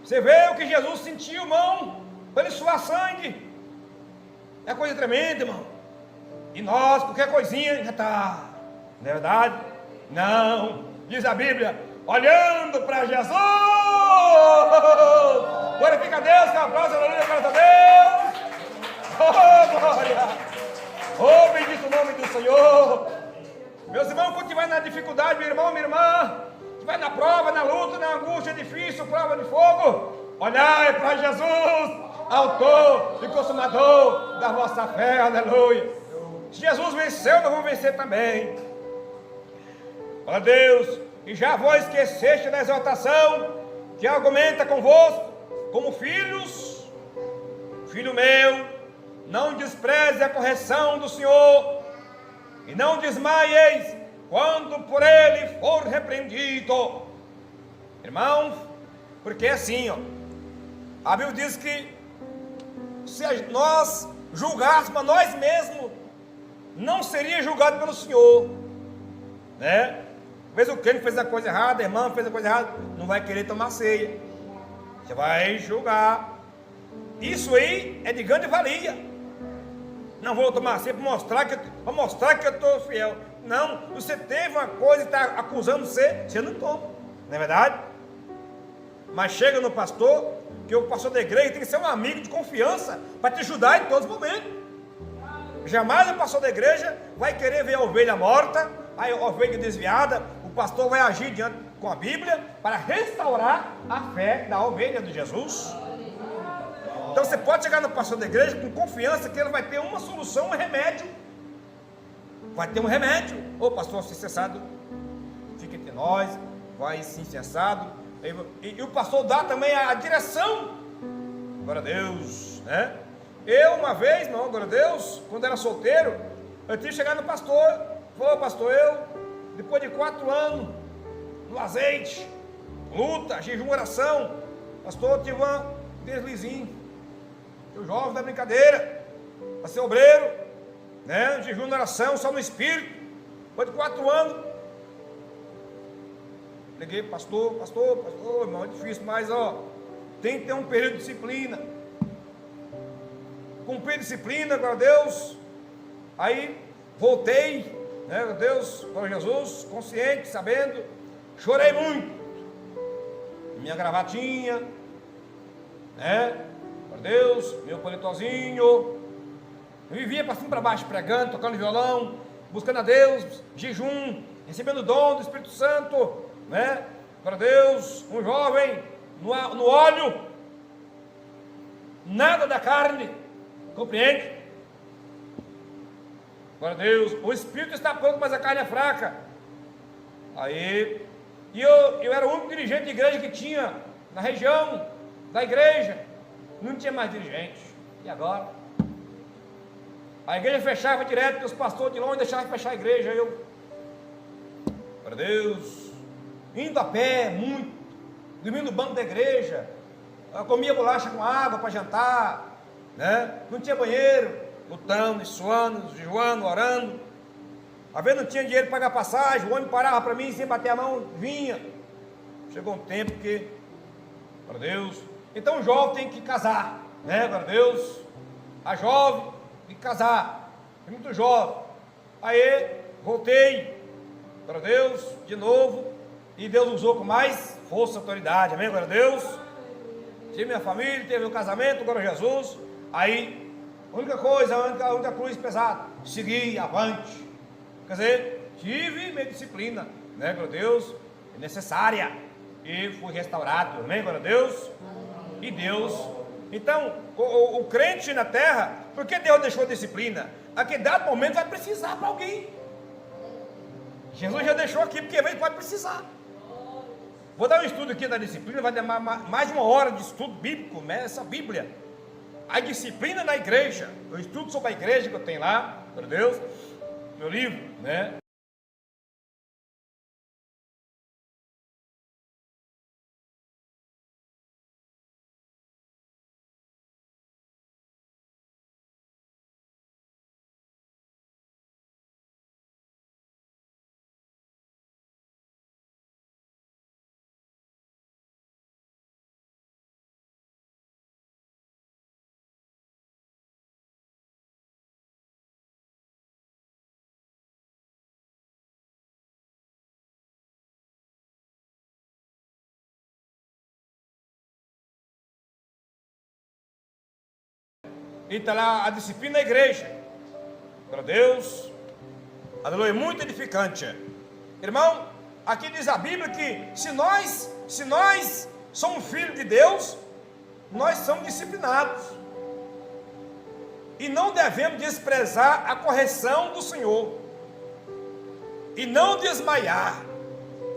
Você vê o que Jesus sentiu, irmão, para ele suar sangue. É coisa tremenda, irmão. E nós, qualquer coisinha, já está. Não é verdade? Não. Diz a Bíblia, olhando para Jesus. Glorifica a Deus, que aplauso, aleluia, glória a Deus. Oh, glória. Oh, bendito o nome do Senhor. Meus irmãos, quando estiver na dificuldade, meu irmão, minha irmã, estiver na prova, na luta, na angústia difícil, prova de fogo, olhai para Jesus, autor e consumador da vossa fé, aleluia. Se Jesus venceu, nós vamos vencer também. Ó Deus, e já vos esqueceste da exortação que argumenta convosco como filhos. Filho meu, não despreze a correção do Senhor, e não desmaieis quando por ele for repreendido. Irmãos, porque assim, a Bíblia diz que se nós julgássemos a nós mesmos, não seria julgado pelo Senhor, né? Às vezes o crente fez a coisa errada, a irmã fez a coisa errada, não vai querer tomar ceia, você vai julgar. Isso aí é de grande valia. Não vou tomar ceia para mostrar que eu estou fiel. Não, você teve uma coisa e está acusando você não toma, não é verdade? Mas chega no pastor, que o pastor da igreja tem que ser um amigo de confiança para te ajudar em todos os momentos. Jamais o pastor da igreja vai querer ver a ovelha morta, a ovelha desviada. O pastor vai agir diante com a Bíblia para restaurar a fé da ovelha de Jesus. Então você pode chegar no pastor da igreja com confiança que ele vai ter uma solução, um remédio. Vai ter um remédio. Ô pastor, se cessado, fica entre nós, vai sim cessado. E o pastor dá também a direção. Glória a Deus, né? Eu uma vez, não, glória a Deus, quando era solteiro, eu tinha que chegar no pastor. Falou, pastor, depois de 4 anos, no azeite, luta, jejum, oração, pastor, eu tive um deslizinho. Eu jovem da brincadeira, para ser obreiro, né? Jejum, oração, só no espírito. Depois de 4 anos, liguei, pastor, irmão, é difícil, mas tem que ter um período de disciplina. Cumpri a disciplina, glória a Deus. Aí voltei, né, glória a Deus, glória a Jesus, consciente, sabendo. Chorei muito. Minha gravatinha, né, glória a Deus, meu paletozinho. Eu vivia para cima e para baixo, pregando, tocando violão, buscando a Deus, jejum, recebendo o dom do Espírito Santo, né, glória a Deus, um jovem no óleo, nada da carne. Compreende? Glória a Deus. O espírito está pronto, mas a carne é fraca. Aí, e eu era o único dirigente de igreja que tinha na região da igreja. Não tinha mais dirigente. E agora? A igreja fechava direto, porque os pastores de longe deixavam fechar a igreja. Glória a Deus. Indo a pé, muito. Dormindo no banco da igreja. Eu comia bolacha com água para jantar. né? Não tinha banheiro, lutando, suando, jejuando, orando. Às vezes não tinha dinheiro para pagar passagem, o homem parava para mim, sem bater a mão, vinha. Chegou um tempo que, para Deus, então o jovem tem que casar, né? Para Deus, a jovem tem que casar, é muito jovem. Aí voltei para Deus de novo, e Deus usou com mais força e autoridade, amém? Glória a Deus. Tive minha família, teve o casamento, glória a Jesus. Aí, a única coisa, a única cruz pesada, segui avante. Quer dizer, tive minha disciplina, né? Glória a Deus, necessária. E fui restaurado, amém? Glória a Deus. E Deus. Então, o crente na terra, por que Deus deixou a disciplina? A que dado momento vai precisar para alguém. Jesus já deixou aqui, porque ele pode precisar. Vou dar um estudo aqui da disciplina, vai demorar mais de 1 hora de estudo bíblico, essa Bíblia. A disciplina na igreja, eu estudo sobre a igreja que eu tenho lá, por Deus, meu livro, né? E está lá a disciplina da igreja. Para Deus, aleluia, é muito edificante. Irmão, aqui diz a Bíblia que se nós somos filhos de Deus, nós somos disciplinados. E não devemos desprezar a correção do Senhor. E não desmaiar.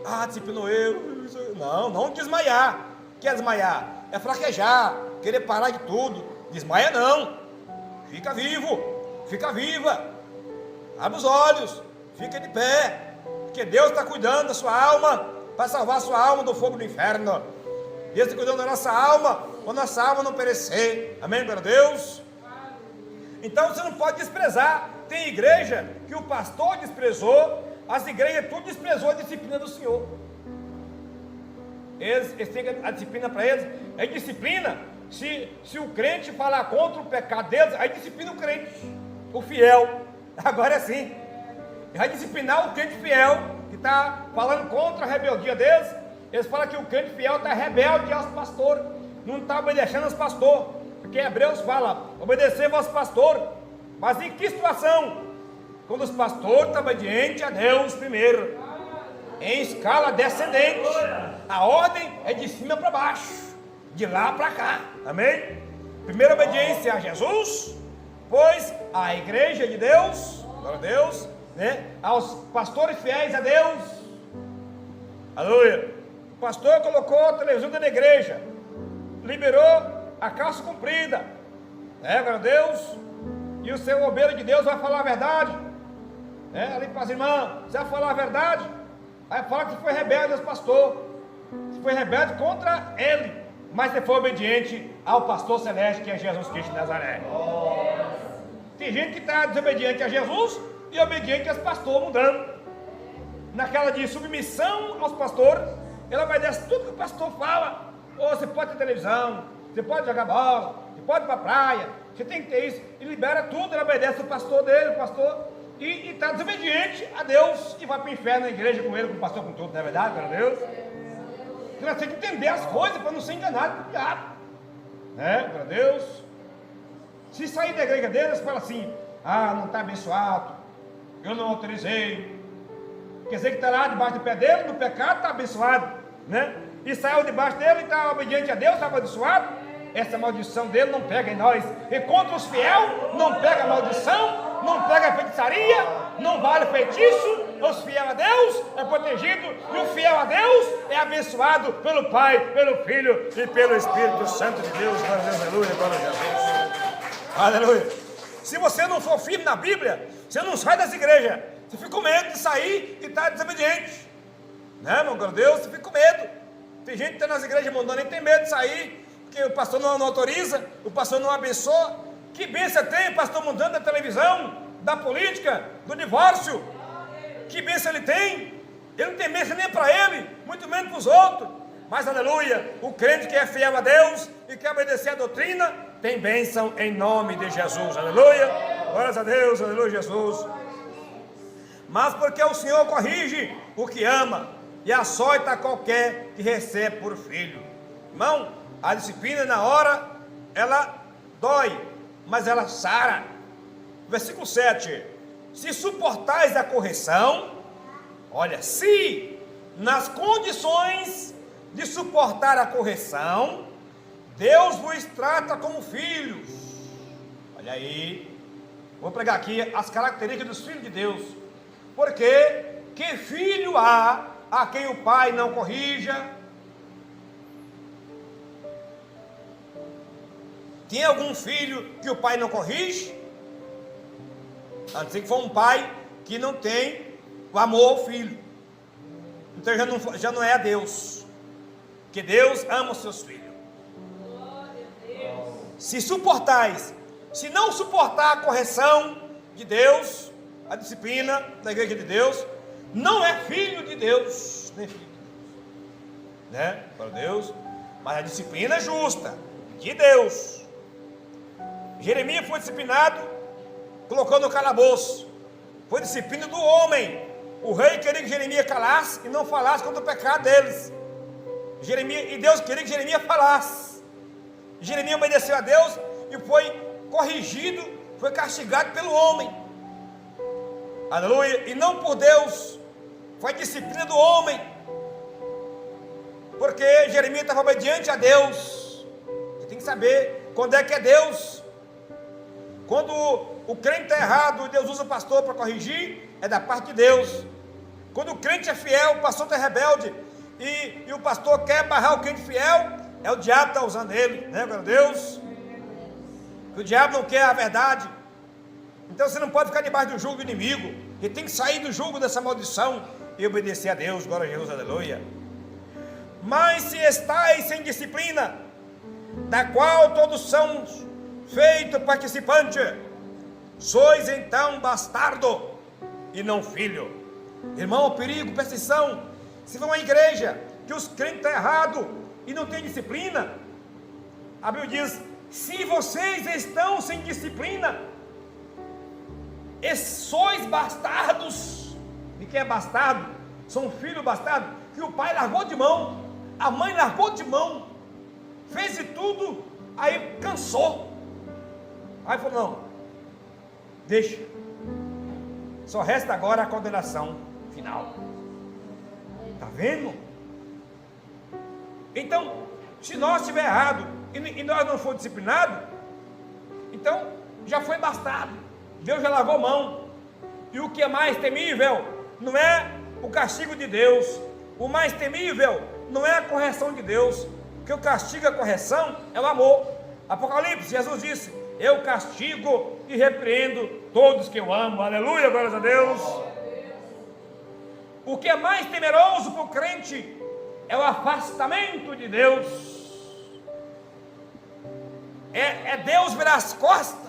Ah, disciplinou eu. Não desmaiar. O que é desmaiar? É fraquejar, querer parar de tudo. Desmaia não. Fica vivo, fica viva, abre os olhos, fica de pé, porque Deus está cuidando da sua alma, para salvar a sua alma do fogo do inferno. Deus está cuidando da nossa alma, para nossa alma não perecer, amém, glória a Deus? Então você não pode desprezar. Tem igreja que o pastor desprezou, as igrejas tudo desprezou a disciplina do Senhor. Eles têm a disciplina para eles, é disciplina. Se o crente falar contra o pecado deles, aí disciplina o crente, o fiel. Agora é assim, vai disciplinar o crente fiel, que está falando contra a rebeldia deles. Eles falam que o crente fiel está rebelde aos pastores, não está obedecendo aos pastores, porque Hebreus fala, obedecer aos pastores. Mas em que situação? Quando os pastores estão obedientes a Deus primeiro, em escala descendente. A ordem é de cima para baixo, de lá para cá, amém? Primeira obediência a Jesus, pois a igreja de Deus, glória a Deus, né? Aos pastores fiéis a Deus, aleluia. O pastor colocou a televisão dentro da igreja, liberou a calça comprida, né? Glória a Deus. E o seu obreiro de Deus vai falar a verdade, né? Ali para as irmãs, você vai falar a verdade, aí fala que foi rebelde aos pastores, foi rebelde contra ele, mas você foi obediente ao pastor celeste, que é Jesus Cristo de Nazaré. Tem gente que está desobediente a Jesus e obediente aos pastores, mudando. Naquela de submissão aos pastores, ela obedece tudo que o pastor fala. Ou você pode ter televisão, você pode jogar bola, você pode ir para a praia, você tem que ter isso. E libera tudo, ela obedece o pastor dele, o pastor, e está desobediente a Deus, e vai para o inferno na igreja com ele, com o pastor, com tudo, não é verdade, glória a Deus? Você tem que entender as coisas para não ser enganado pelo diabo, né? Para Deus. Se sair da igreja deles, fala assim: ah, não está abençoado, eu não autorizei. Quer dizer que está lá debaixo do pé dele, no pecado, está abençoado, né? E saiu debaixo dele, está obediente a Deus, está abençoado. Essa maldição dele não pega em nós. E contra os fiéis, não pega a maldição, não pega a feitiçaria, não vale feitiço. Os fiéis a Deus é protegido, e o fiel a Deus é abençoado pelo Pai, pelo Filho e pelo Espírito Santo de Deus. Glória a Deus, aleluia, glória a Jesus. Aleluia. Se você não for firme na Bíblia, você não sai das igrejas. Você fica com medo de sair e estar desobediente, né, meu glória a Deus? Você fica com medo. Tem gente que está nas igrejas mundanas e tem medo de sair, porque o pastor não autoriza, o pastor não abençoa. Que bênção tem, pastor, mudando da televisão, da política, do divórcio? Que bênção ele tem? Ele não tem bênção nem para ele, muito menos para os outros. Mas, aleluia, o crente que é fiel a Deus e quer obedecer a doutrina, tem bênção em nome de Jesus, aleluia. Glórias a Deus, aleluia, Jesus. Mas porque o Senhor corrige o que ama e açoita qualquer que recebe por filho. Irmão, a disciplina na hora, ela dói, mas ela sara. Versículo 7. Se suportais a correção, olha, se nas condições de suportar a correção, Deus vos trata como filhos. Olha aí, vou pregar aqui as características dos filhos de Deus. Porque que filho há a quem o pai não corrija? Tem algum filho que o pai não corrige? A não ser que for um pai que não tem o amor ao filho. Então já não é a Deus. Que Deus ama os seus filhos. Se suportais, se não suportar a correção de Deus, a disciplina da igreja de Deus, não é filho de Deus, nem filho de Deus, né? Para Deus, mas a disciplina é justa, de Deus. Jeremias foi disciplinado, colocou no calabouço, foi disciplina do homem. O rei queria que Jeremias calasse e não falasse contra o pecado deles. E Deus queria que Jeremias falasse. Jeremias obedeceu a Deus e foi corrigido, foi castigado pelo homem. Aleluia, e não por Deus, foi disciplina do homem, porque Jeremias estava obediente a Deus. Você tem que saber quando é que é Deus. Quando o crente está errado e Deus usa o pastor para corrigir, é da parte de Deus. Quando o crente é fiel, o pastor está rebelde e o pastor quer barrar o crente fiel, é o diabo que está usando ele, né, glória a Deus? O diabo não quer a verdade. Então você não pode ficar debaixo do jugo do inimigo. Você tem que sair do jugo dessa maldição e obedecer a Deus, glória a Jesus, aleluia. Mas se estáis sem disciplina, da qual todos são feitos participantes, sois então bastardo e não filho. Irmão, perigo, presta atenção. Se for uma igreja que os crentes estão errados e não tem disciplina, a Bíblia diz: se vocês estão sem disciplina, e sois bastardos. E quem é bastardo? São filhos bastardos que o pai largou de mão, a mãe largou de mão, fez de tudo, aí cansou, aí falou: não, deixa, só resta agora a condenação final. Está vendo? Então, se nós estiver errado e nós não for disciplinado, então já foi bastardo. Deus já lavou mão. E o que é mais temível não é o castigo de Deus. O mais temível não é a correção de Deus. Porque o castigo e a correção é o amor. Apocalipse, Jesus disse: eu castigo e repreendo todos que eu amo. Aleluia, glórias a Deus. O que é mais temeroso para o crente é o afastamento de Deus. É Deus virar as costas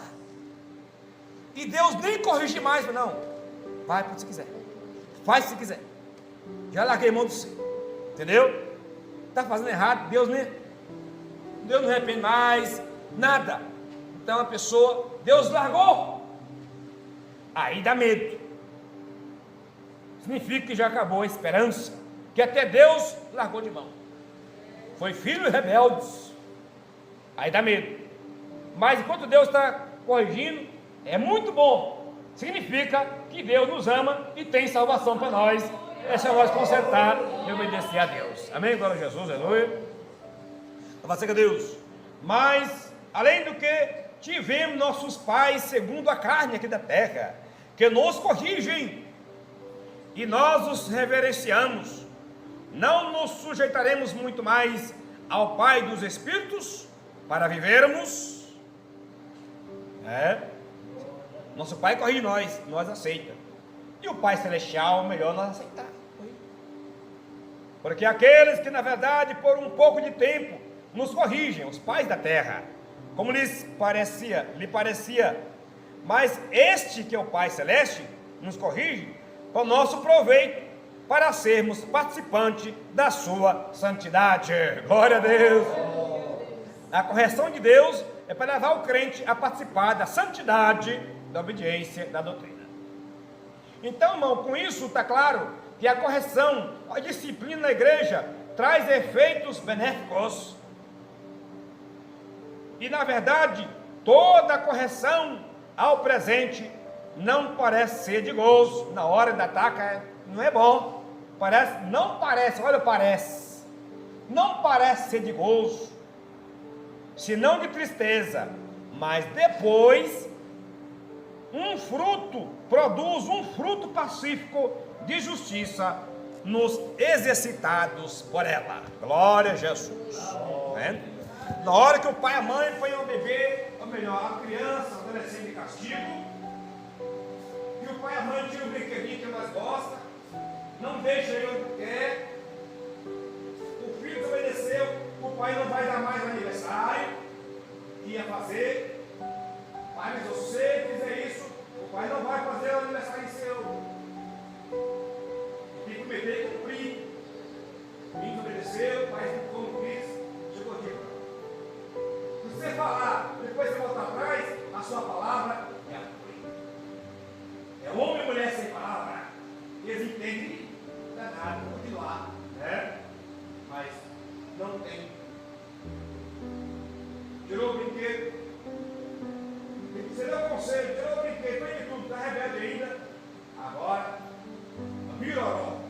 e Deus nem corrigir mais, não. Vai para se quiser, faz se quiser, já larguei mão do seu, entendeu? Está fazendo errado, Deus não arrepende mais, nada. Então a pessoa, Deus largou, aí dá medo, significa que já acabou a esperança, que até Deus largou de mão, foi filhos rebeldes, aí dá medo. Mas enquanto Deus está corrigindo, é muito bom, significa que Deus nos ama e tem salvação para nós. É só nós consertar e obedecer a Deus. Amém? Glória a Jesus, aleluia. Louvado seja Deus. Mas, além do que, tivemos nossos pais segundo a carne aqui da terra, que nos corrigem, e nós os reverenciamos. Não nos sujeitaremos muito mais ao Pai dos Espíritos, para vivermos? Nosso Pai corrige nós aceita. E o Pai Celestial, melhor nós aceitar. Porque aqueles que na verdade por um pouco de tempo nos corrigem, os pais da terra, como lhe parecia, mas este que é o Pai Celeste nos corrige para o nosso proveito, para sermos participantes da sua santidade. Glória a Deus! A correção de Deus é para levar o crente a participar da santidade, da obediência, da doutrina. Então, irmão, com isso está claro que a correção, a disciplina na igreja traz efeitos benéficos. E na verdade, toda correção ao presente não parece ser de gozo. Na hora da ataca não é bom. Não parece ser de gozo, senão de tristeza. Mas depois produz um fruto pacífico de justiça nos exercitados por ela. Glória a Jesus. Na hora que o pai e a mãe põem o bebê, ou melhor, a criança, o adolescente de castigo, e o pai e a mãe tiram o brinquedinho que mais gosta, não deixa ele onde quer, o filho desobedeceu, o pai não vai dar mais o aniversário que ia fazer. Pai, mas eu sei que fizer isso, o pai não vai fazer o aniversário seu. Tem que prometer e cumprir. O filho desobedeceu, o pai não quis, chegou aqui. Se você falar, depois você voltar atrás, a sua palavra é a cumprir. É homem e mulher sem palavra. Eles entendem, não é nada, vou continuar, né? Mas não tem. Tirou o brinquedo. Você deu conselho, tirou o brinquedo, foi de tudo, está rebelde ainda. Agora, melhorou.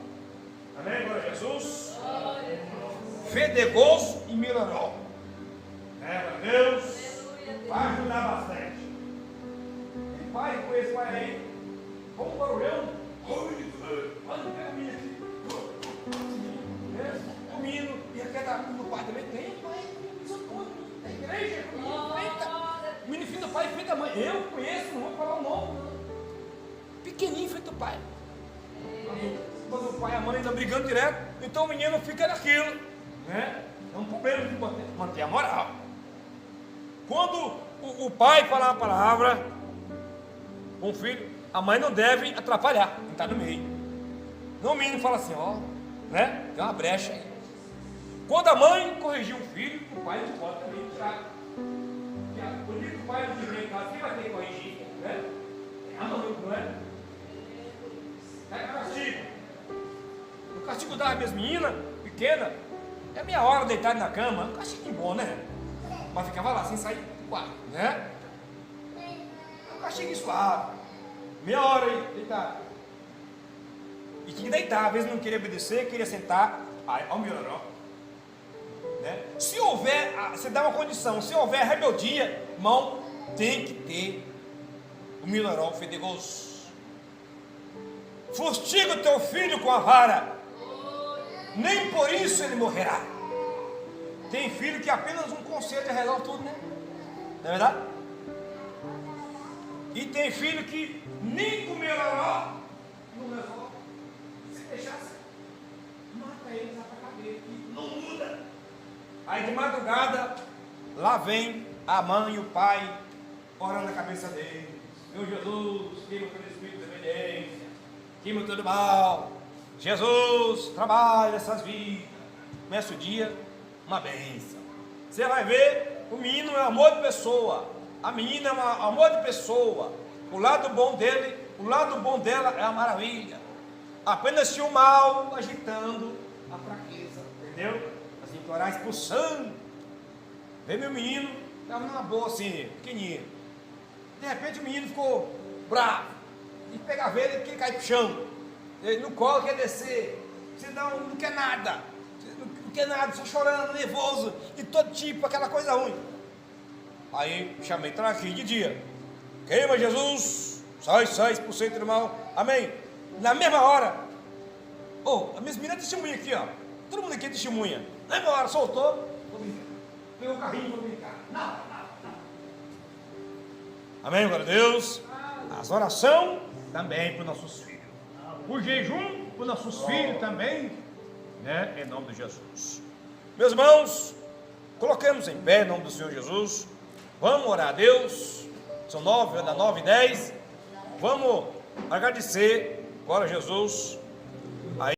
Amém, glória a Jesus? Fedegoso e melhorou. Glória a Deus. Vai ajudar bastante. E pai, com esse pai aí, vamos para o leão. Olha, pega o menino aqui. O menino, e aquela do pai também tem, pai. Da igreja, o menino filho do pai e filho da mãe. Eu conheço, não vou falar o nome. Pequenininho filho do pai. Quando o pai e a mãe estão brigando direto, então o menino fica naquilo, né? É um problema de manter a moral. Quando o pai falar a palavra com o filho, a mãe não deve atrapalhar, não está no meio. Não, o menino fala assim, ó, né? Tem uma brecha aí. Quando a mãe corrigir o filho, o pai não pode também tirar. Por que o pai não tiver em casa, quem vai ter que corrigir? Né? É a mãe, não é? É castigo. O castigo das minhas meninas, pequenas, é meia hora deitado na cama, é um castigo bom, né? Mas ficava lá sem sair do quarto, né? É um castigo suave. Meia hora aí, deitado. E tinha que deitar, às vezes não queria obedecer, queria sentar, aí, ó, melhorou. Né? Se houver, você dá uma condição, se houver rebeldia, irmão, tem que ter o milagro fedegoso. Fustiga o teu filho com a vara, nem por isso ele morrerá. Tem filho que apenas um conselho resolve tudo, né? Não é verdade? E tem filho que nem com o milagro não resolve. Se deixasse, mata ele, dá pra cadeia, não muda. Aí de madrugada, lá vem a mãe e o pai orando na cabeça dele. Meu Jesus, queima todo espírito de obediência, queima todo mal. Jesus, trabalha essas vidas. Começa o dia, uma bênção. Você vai ver, o menino é amor de pessoa, a menina é um amor de pessoa. O lado bom dele, o lado bom dela é a maravilha. Apenas tinha o mal agitando a fraqueza, entendeu? Assim, que orar expulsando. Vê meu menino, estava numa boa assim, pequenininho. De repente o menino ficou bravo. E pegava ele, ele cai pro chão. Ele no colo quer descer. Você não quer nada. Não quer nada, só chorando, nervoso. E todo tipo, aquela coisa ruim. Aí chamei, tá aqui de dia. Queima Jesus, sai 6% do mal. Amém. Na mesma hora, as minhas meninas testemunham aqui, ó. Todo mundo aqui é testemunha. Na mesma hora, soltou, vou brincar. Pegou o carrinho, vou brincar. Não. Amém, glória a Deus. As orações também para os nossos filhos. O jejum para os nossos filhos também, né? Em nome de Jesus. Meus irmãos, coloquemos em pé em nome do Senhor Jesus. Vamos orar a Deus. São 9, 9 e 10. Vamos agradecer. Glória a Jesus.